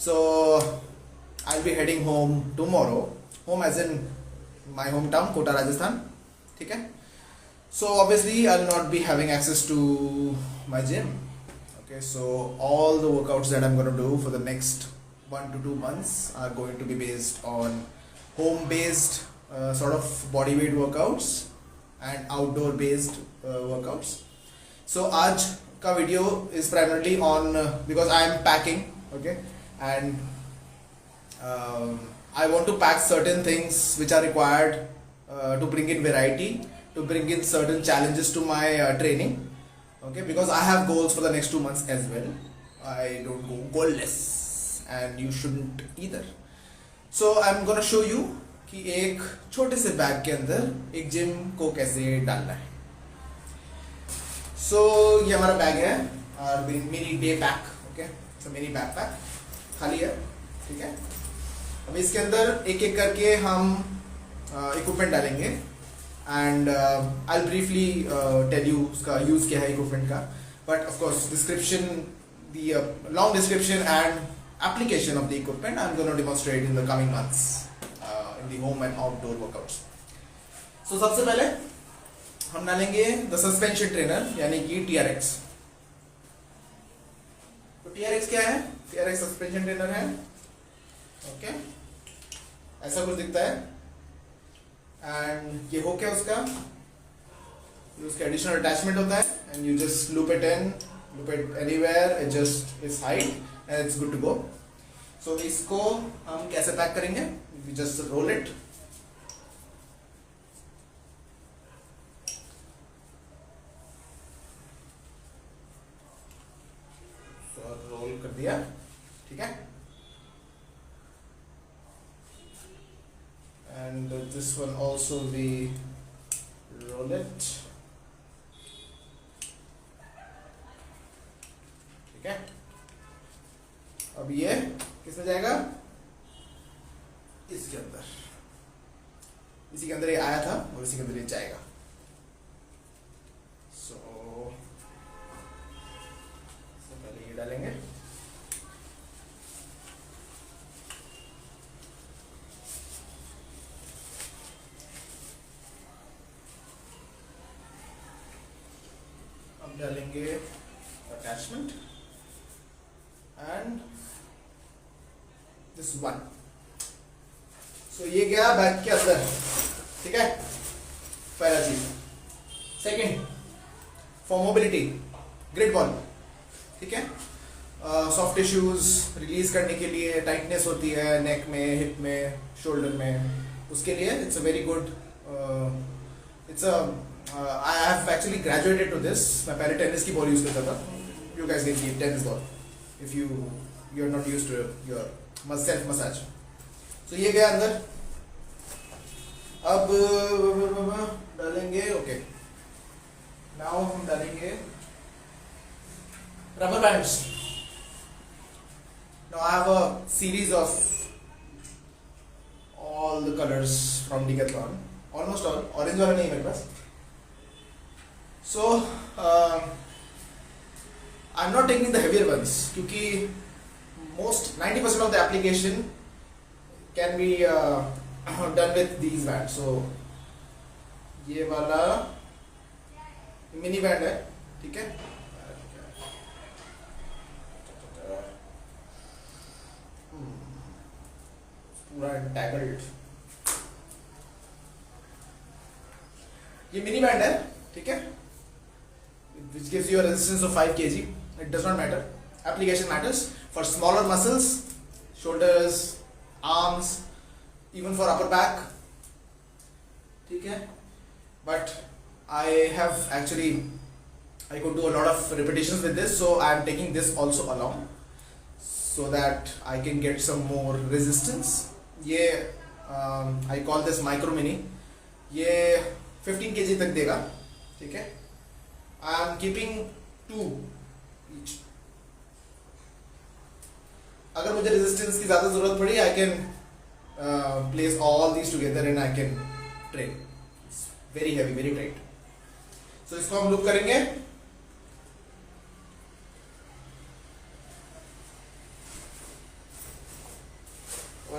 So I'll be heading home tomorrow. Home as in my hometown, Kota, Rajasthan. ठीक है? So obviously I'll not be having access to my gym. Okay, so all the workouts that I'm going to do for the next 1 to 2 months are going to be based on home-based sort of bodyweight workouts and outdoor-based workouts. So आज का video is primarily on because I am packing, okay, and I want to pack certain things which are required to bring in variety, to bring in certain challenges to my training, okay, because I have goals for the next 2 months as well. I don't go goalless and you shouldn't either. So I'm gonna show you कि एक छोटे से bag के अंदर एक gym को कैसे डालना है. So ये हमारा बैग है और मिनी डे पैक, ओके, सो मिनी बैग पैक खाली है, ठीक है. अब इसके अंदर एक एक करके हम इक्विपमेंट डालेंगे and I briefly tell you उसका यूज क्या है इक्विपमेंट का, but of course description, the long description and application of the equipment I'm going to demonstrate in the coming months in the home and outdoor workouts. So सबसे पहले हम डालेंगे the suspension trainer यानी कि TRX. तो TRX क्या है? TRX suspension trainer है, ओके, ऐसा कुछ दिखता है. एंड ये हो क्या उसका, उसका एडिशनल अटैचमेंट होता है and you just loop it anywhere, adjust its height and it's good to go. So इसको हम कैसे पैक करेंगे? We just roll it. So roll कर दिया, ठीक है. And this one also we roll it, ठीक है. अब ये किसमें जाएगा? इसके अंदर, इसी के अंदर ये आया था और इसी के अंदर ये जाएगा. सो पहले ये डालेंगे, अब डालेंगे अटैचमेंट एंड दिस वन. सो ये गया बैग के अंदर, ठीक है, पहला चीज. Second, for mobility, grid ball, ठीक है. सॉफ्ट टिश्यूज रिलीज करने के लिए, टाइटनेस होती है नेक में, हिप में, शोल्डर में, उसके लिए it's a very good. It's a I have actually graduated to this. मैं पहले टेनिस की बॉल यूज करता था. You guys can keep tennis ball if you're not used to your self massage. So ये गया अंदर. अब डालेंगे, ओके, नाउ हम डालेंगे rubber bands. Now I have a series of all the colors from Decathlon, almost all. Orange वाला नहीं है मेरे पास. So I'm not taking the heavier ones क्योंकि most 90% of the application can be done with these bands. So ये वाला mini band है, ठीक है. पूरा टैगल्ड ये मिनी बैंड है, ठीक है, which gives you a resistance of 5 kg. It does not matter. Application matters for smaller muscles, shoulders, arms, even for upper back, ठीक है. But I have actually, I could do a lot of repetitions with this, so I am taking this also along so that I can get some more resistance. ये I call this micro mini. ये 15 kg तक देगा, ठीक है. I am keeping 2 each. अगर मुझे resistance की ज़्यादा ज़रूरत पड़ी, I can place all these together and I can train. It's very heavy, very tight. So इसको हम लूप करेंगे.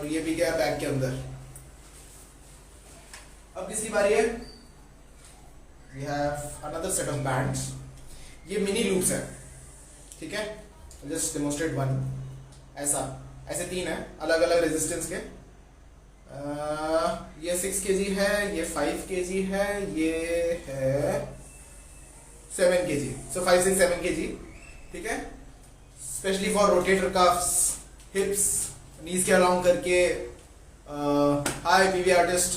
और ये भी गया बैग के अंदर। अब किसकी बारी है? We have another set of bands. ये मिनी लूप्स है, ठीक है। Just demonstrate one. ऐसे 3 है अलग अलग रेजिस्टेंस के। ये 6 kg है, ये 5 kg है, ये है 7 kg। सो 5, 6, 7 kg, ठीक है। Specially for rotator cuffs, hips, knees के अलाउंग करके, हाई पीवी आर्टिस्ट,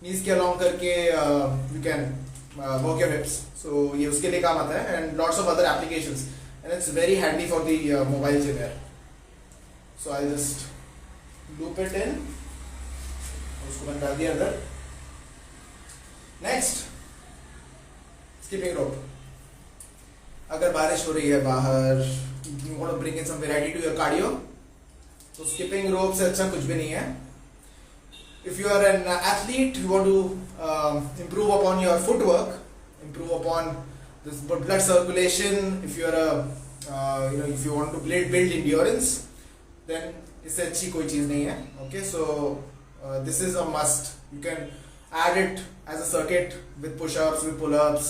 नीज के अलाउंग करके you can work your hips. So ये उसके लिए काम आता है and lots of other applications and it's very handy for the mobile gym wear. So I just loop it in, उसको मैंने डाल दिया अंदर। Next, skipping rope. अगर बारिश हो रही है बाहर, you want to bring in some variety to your cardio, तो स्किपिंग रोप से अच्छा कुछ भी नहीं है। If you are an athlete, you want to improve upon your footwork, improve upon this blood circulation. If you are if you want to build endurance, then इससे अच्छी कोई चीज़ नहीं है। Okay, so this is a must. You can add it as a circuit with push-ups, with pull-ups.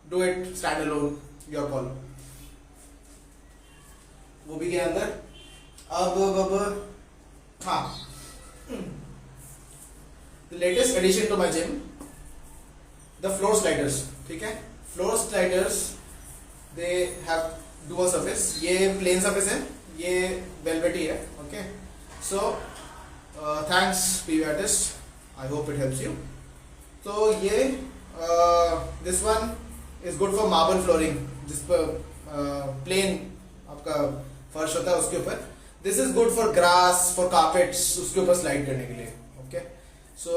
Do it standalone, your call. वो भी गया अंदर। अब हाँ, the latest addition to my gym, the floor sliders, ठीक है। floor sliders they have dual surface। ये plain surface है, ये velvety है। okay, so thanks PV Artist, I hope it helps you। तो ये this one is good for marble flooring, जिस पर plain आपका फर्श होता है उसके ऊपर। This is good for grass, for carpets, उसके ऊपर स्लाइड करने के लिए। Okay, so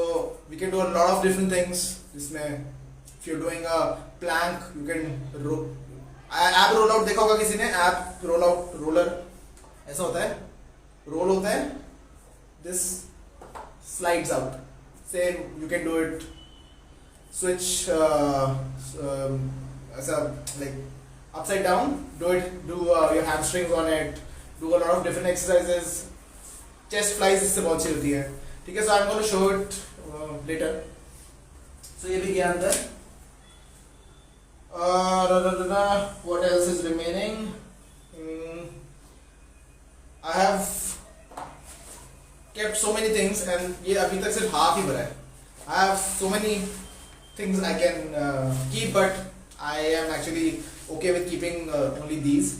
we can do a lot of different things जिसमें if you doing a plank you can up roll out देखा होगा किसी ने, ऐप रोल आउट, रोलर ऐसा होता है, रोल होता है, दिस स्लाइड्स आउट। से you can do it switch ऐसा like upside down, do your hamstrings on it, do a lot of different exercises, chest flies इससे बहुत सी होती है, ठीक है। so I'm going to show it later। so ये भी गया अंदर। what else is remaining? I have kept so many things and ये अभी तक सिर्फ हाफ ही भरा है। I have so many things I can keep, but I am actually okay with keeping only these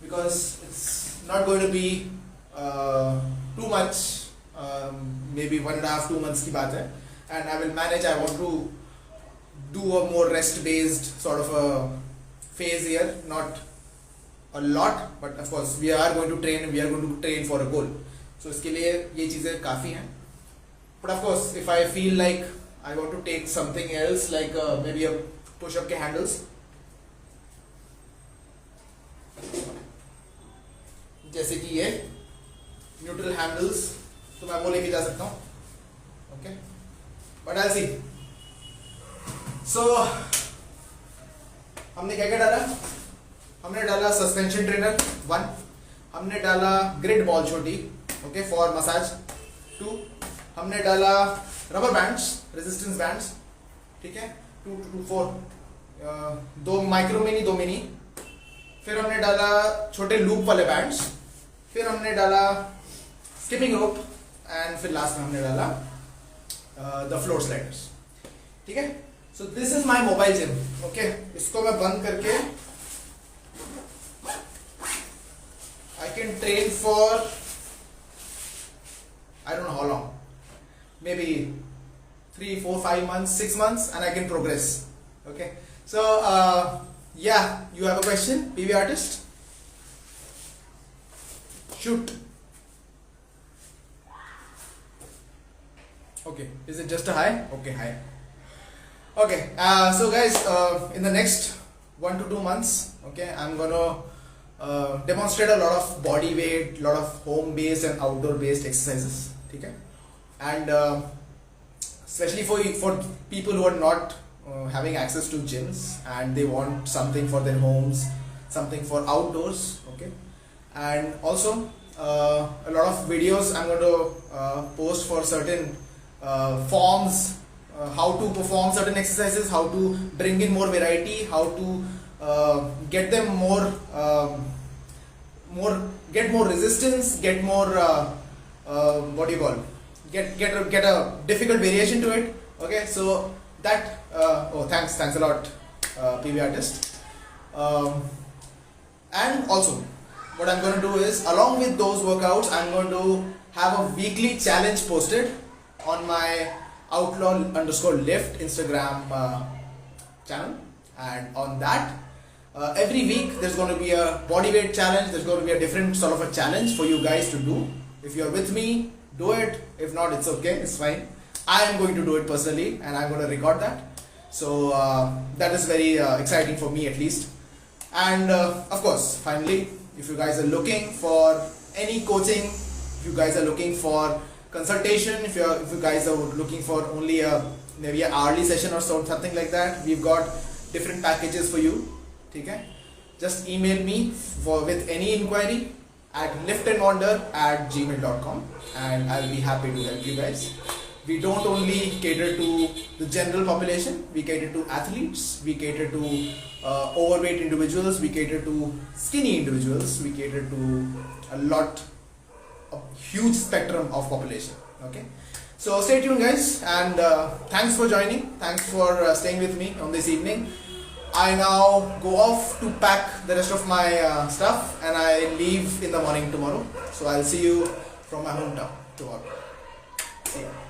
because it's not going to be too much, maybe 1.5-2 months की बात है, and I will manage। I want to do a more rest based sort of a phase here, not a lot, but of course we are going to train for a goal, so इसके लिए ये चीज़ें काफ़ी हैं। but of course if I feel like I want to take something else like maybe a push up के handles, जैसे कि ये न्यूट्रल हैंडल्स, तो मैं वो लेके जा सकता हूँ। ओके, बट आई सी। सो हमने क्या क्या डाला? हमने डाला सस्पेंशन ट्रेनर 1, हमने डाला ग्रिड बॉल छोटी, ओके, फॉर मसाज 2, हमने डाला रबर बैंड्स, रेजिस्टेंस बैंड्स, ठीक है, 2 to 4, 2 माइक्रो मिनी, 2 मिनी। फिर हमने डाला छोटे लूप वाले बैंड्स, फिर हमने डाला स्किपिंग रोप एंड फिर लास्ट में हमने डाला द फ्लोर स्लाइडर्स, ठीक है। So this is my mobile gym. Okay, इसको मैं बंद करके I can train for I don't know how long, may be 3, 4, 5 months, 6 months, and I can progress। Okay, so yeah, you have a question, PV Artist? Shoot. Okay, is it just a hi? Okay, hi. Okay, so guys, in the next 1 to 2 months, okay, I'm gonna demonstrate a lot of body weight, lot of home based and outdoor based exercises, ठीक है, and especially for people who are not having access to gyms and they want something for their homes, something for outdoors, okay, and also a lot of videos I'm going to post for certain forms, how to perform certain exercises, how to bring in more variety, how to get them get more resistance, get more what do you call, get a difficult variation to it. Okay, so that oh, thanks a lot, PV artist. And also what I'm going to do is, along with those workouts, I'm going to have a weekly challenge posted on my outlaw_lift Instagram channel. And on that, every week there's going to be a body weight challenge. There's going to be a different sort of a challenge for you guys to do. If you're with me, do it. If not, it's okay, it's fine. I am going to do it personally, and I'm going to record that. So that is very exciting for me, at least. And of course, finally, if you guys are looking for any coaching, if you guys are looking for consultation, if you guys are looking for only maybe an hourly session or something like that, we've got different packages for you. Okay? Just email me with any inquiry at liftandwander@gmail.com, and I'll be happy to help you guys. We don't only cater to the general population, we cater to athletes, we cater to overweight individuals, we cater to skinny individuals, we cater to a huge spectrum of population. Okay, so stay tuned, guys, and thanks for joining, thanks for staying with me on this evening. I now go off to pack the rest of my stuff, and I leave in the morning tomorrow. So I'll see you from my hometown tomorrow. See ya.